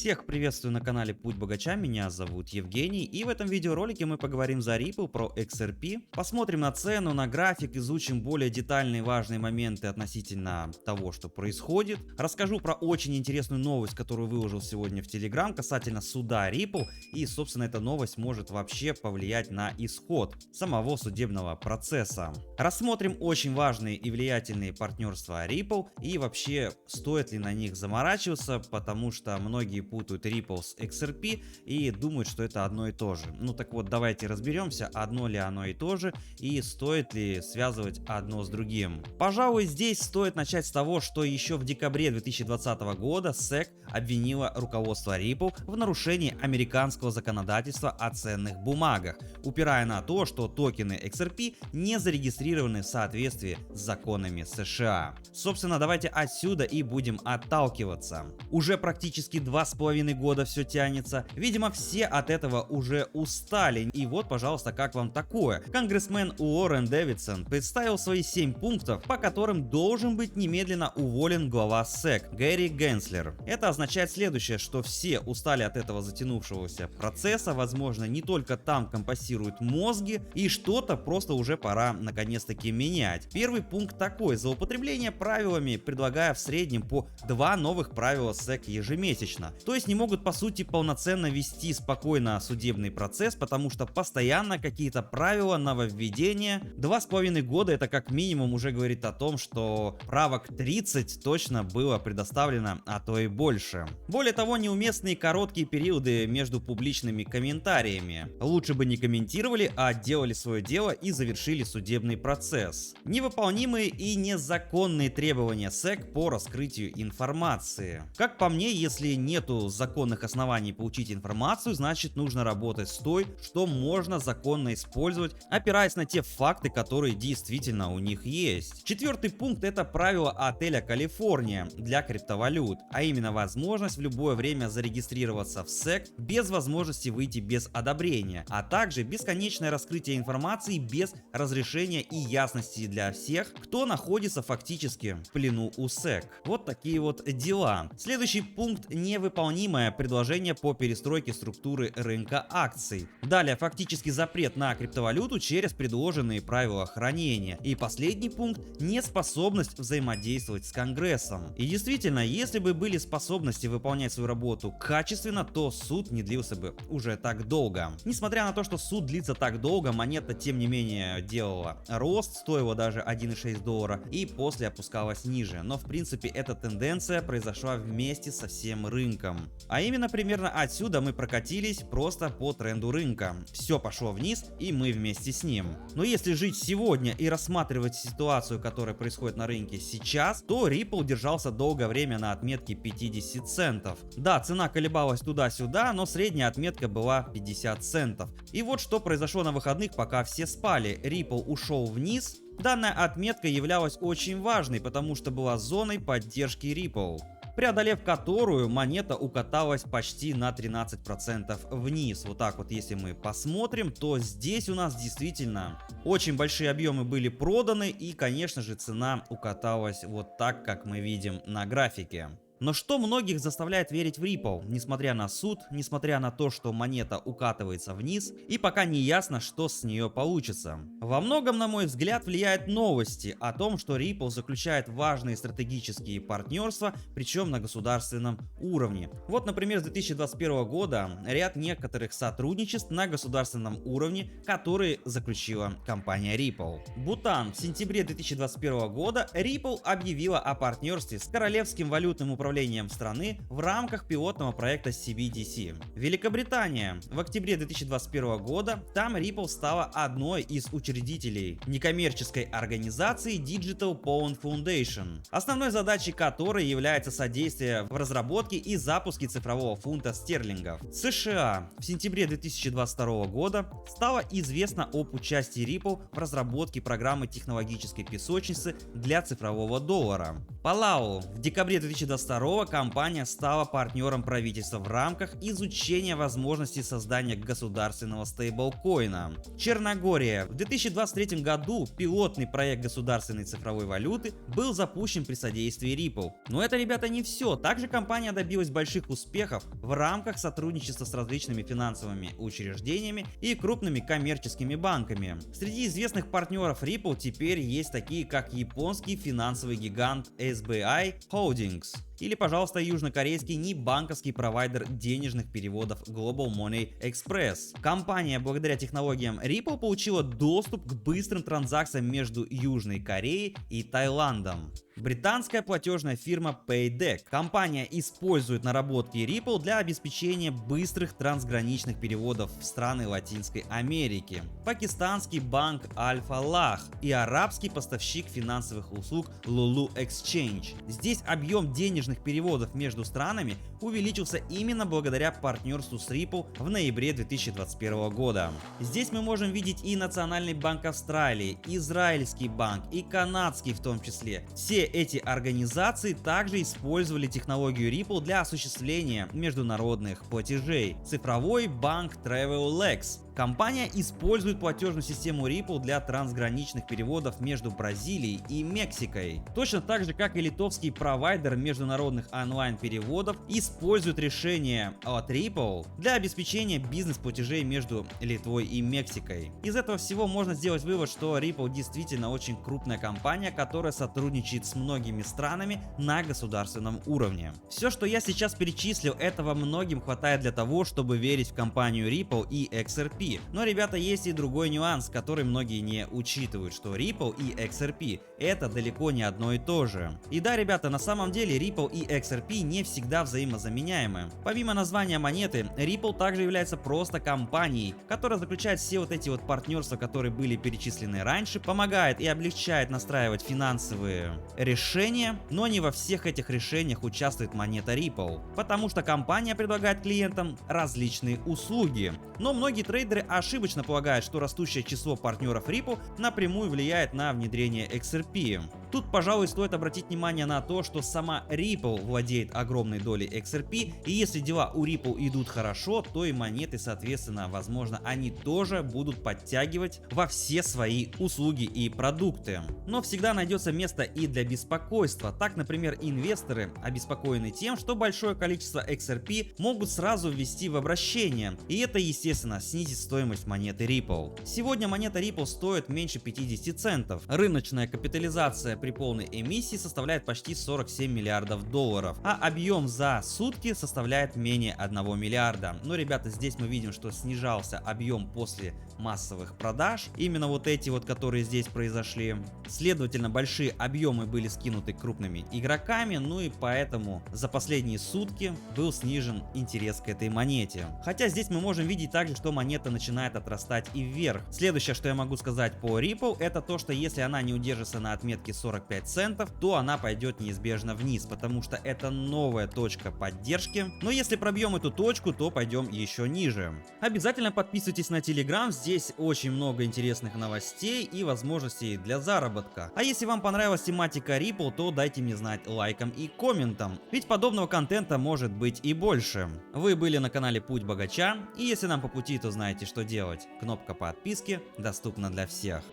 Всех приветствую на канале Путь Богача, меня зовут Евгений, и в этом видеоролике мы поговорим за Ripple, про XRP, посмотрим на цену, на график, изучим более детальные важные моменты относительно того, что происходит, расскажу про очень интересную новость, которую выложил сегодня в Telegram касательно суда Ripple, и собственно эта новость может вообще повлиять на исход самого судебного процесса. Рассмотрим очень важные и влиятельные партнерства Ripple и вообще стоит ли на них заморачиваться, потому что многие путают Ripple с XRP и думают, что это одно и то же. Ну так вот, давайте разберемся, одно ли оно и то же и стоит ли связывать одно с другим. Пожалуй, здесь стоит начать с того, что еще в декабре 2020 года SEC обвинила руководство Ripple в нарушении американского законодательства о ценных бумагах, упирая на то, что токены XRP не зарегистрированы в соответствии с законами США. Собственно, давайте отсюда и будем отталкиваться. Уже практически 2,5 года все тянется, видимо все от этого уже устали, и вот пожалуйста, как вам такое? Конгрессмен Уоррен Дэвидсон представил свои 7 пунктов, по которым должен быть немедленно уволен глава SEC Гэри Генслер. Это означает следующее, что все устали от этого затянувшегося процесса, возможно не только там компостируют мозги, и что-то просто уже пора наконец-таки менять. Первый пункт такой: злоупотребление правилами, предлагая в среднем по 2 новых правила SEC ежемесячно. То есть не могут по сути полноценно вести спокойно судебный процесс, потому что постоянно какие-то правила, нововведения. 2,5 года это как минимум уже говорит о том, что правок 30 точно было предоставлено, а то и больше. Более того, неуместные короткие периоды между публичными комментариями. Лучше бы не комментировали, а делали свое дело и завершили судебный процесс. Невыполнимые и незаконные требования SEC по раскрытию информации. Как по мне, если нету законных оснований получить информацию, значит нужно работать с той, что можно законно использовать, опираясь на те факты, которые действительно у них есть. Четвертый пункт — это правило отеля Калифорния для криптовалют, а именно возможность в любое время зарегистрироваться в SEC без возможности выйти без одобрения, а также бесконечное раскрытие информации без разрешения и ясности для всех, кто находится фактически в плену у SEC. Вот такие вот дела. Следующий пункт — невыполнимое предложение по перестройке структуры рынка акций. Далее фактически запрет на криптовалюту через предложенные правила хранения. И последний пункт — неспособность взаимодействовать с Конгрессом. И действительно, если бы были способности выполнять свою работу качественно, то суд не длился бы уже так долго. Несмотря на то, что суд длится так долго, монета тем не менее делала рост, стоила даже $1,6 и после опускалась ниже. Но в принципе эта тенденция произошла вместе со всем рынком. А именно примерно отсюда мы прокатились просто по тренду рынка. Все пошло вниз и мы вместе с ним. Но если жить сегодня и рассматривать ситуацию, которая происходит на рынке сейчас, то Ripple держался долгое время на отметке 50 центов. Да, цена колебалась туда-сюда, но средняя отметка была 50 центов. И вот что произошло на выходных, пока все спали. Ripple ушел вниз. Данная отметка являлась очень важной, потому что была зоной поддержки Ripple, преодолев которую монета укаталась почти на 13% вниз. Вот так вот, если мы посмотрим, то здесь у нас действительно очень большие объемы были проданы, и конечно же цена укаталась вот так, как мы видим на графике. Но что многих заставляет верить в Ripple, несмотря на суд, несмотря на то, что монета укатывается вниз, и пока не ясно, что с нее получится? Во многом, на мой взгляд, влияют новости о том, что Ripple заключает важные стратегические партнерства, причем на государственном уровне. Вот, например, с 2021 года ряд некоторых сотрудничеств на государственном уровне, которые заключила компания Ripple. Бутан. В сентябре 2021 года Ripple объявила о партнерстве с Королевским валютным управлением страны в рамках пилотного проекта CBDC. Великобритания. В октябре 2021 года там Ripple стала одной из учредителей некоммерческой организации Digital Pound Foundation, основной задачей которой является содействие в разработке и запуске цифрового фунта стерлингов. США. В сентябре 2022 года стало известно об участии Ripple в разработке программы технологической песочницы для цифрового доллара. Палау. В декабре 2022 2022 компания стала партнером правительства в рамках изучения возможности создания государственного стейблкоина. Черногория. В 2023 году пилотный проект государственной цифровой валюты был запущен при содействии Ripple. Но это, ребята, не все. Также компания добилась больших успехов в рамках сотрудничества с различными финансовыми учреждениями и крупными коммерческими банками. Среди известных партнеров Ripple теперь есть такие, как японский финансовый гигант SBI Holdings или, пожалуйста, южнокорейский небанковский провайдер денежных переводов Global Money Express. Компания благодаря технологиям Ripple получила доступ к быстрым транзакциям между Южной Кореей и Таиландом. Британская платежная фирма Paydeck. Компания использует наработки Ripple для обеспечения быстрых трансграничных переводов в страны Латинской Америки. Пакистанский банк Alfa-Lah и арабский поставщик финансовых услуг Lulu Exchange. Здесь объем денежных переводов между странами увеличился именно благодаря партнерству с Ripple в ноябре 2021 года. Здесь мы можем видеть и Национальный банк Австралии, Израильский банк и канадский в том числе. Все эти организации также использовали технологию Ripple для осуществления международных платежей. Цифровой банк TravelX. Компания использует платежную систему Ripple для трансграничных переводов между Бразилией и Мексикой. Точно так же, как и литовский провайдер международных онлайн-переводов использует решение от Ripple для обеспечения бизнес-платежей между Литвой и Мексикой. Из этого всего можно сделать вывод, что Ripple действительно очень крупная компания, которая сотрудничает с многими странами на государственном уровне. Все, что я сейчас перечислил, этого многим хватает для того, чтобы верить в компанию Ripple и XRP. Но, ребята, есть и другой нюанс, который многие не учитывают, что Ripple и XRP это далеко не одно и то же. И да, ребята, на самом деле Ripple и XRP не всегда взаимозаменяемы. Помимо названия монеты, Ripple также является просто компанией, которая заключает все вот эти вот партнерства, которые были перечислены раньше, помогает и облегчает настраивать финансовые решения, но не во всех этих решениях участвует монета Ripple, потому что компания предлагает клиентам различные услуги. Но многие трейдеры ошибочно полагают, что растущее число партнеров Ripple напрямую влияет на внедрение XRP. Тут, пожалуй, стоит обратить внимание на то, что сама Ripple владеет огромной долей XRP, и если дела у Ripple идут хорошо, то и монеты, соответственно, возможно, они тоже будут подтягивать во все свои услуги и продукты. Но всегда найдется место и для беспокойства. Так, например, инвесторы обеспокоены тем, что большое количество XRP могут сразу ввести в обращение, и это, естественно, снизит стоимость монеты Ripple. Сегодня монета Ripple стоит меньше 50 центов. Рыночная капитализация при полной эмиссии составляет почти 47 миллиардов долларов, а объем за сутки составляет менее 1 миллиарда. Но, ребята, здесь мы видим, что снижался объем после массовых продаж, именно вот эти вот, которые здесь произошли. Следовательно, большие объемы были скинуты крупными игроками, ну и поэтому за последние сутки был снижен интерес к этой монете. Хотя здесь мы можем видеть также, что монета начинает отрастать и вверх. Следующее, что я могу сказать по Ripple, это то, что если она не удержится на отметке 45 центов, то она пойдет неизбежно вниз, потому что это новая точка поддержки. Но если пробьем эту точку, то пойдем еще ниже. Обязательно подписывайтесь на Telegram, здесь очень много интересных новостей и возможностей для заработка. А если вам понравилась тематика Ripple, то дайте мне знать лайком и комментом, ведь подобного контента может быть и больше. Вы были на канале Путь Богача, и если нам по пути, то знаете, что делать. Кнопка подписки доступна для всех.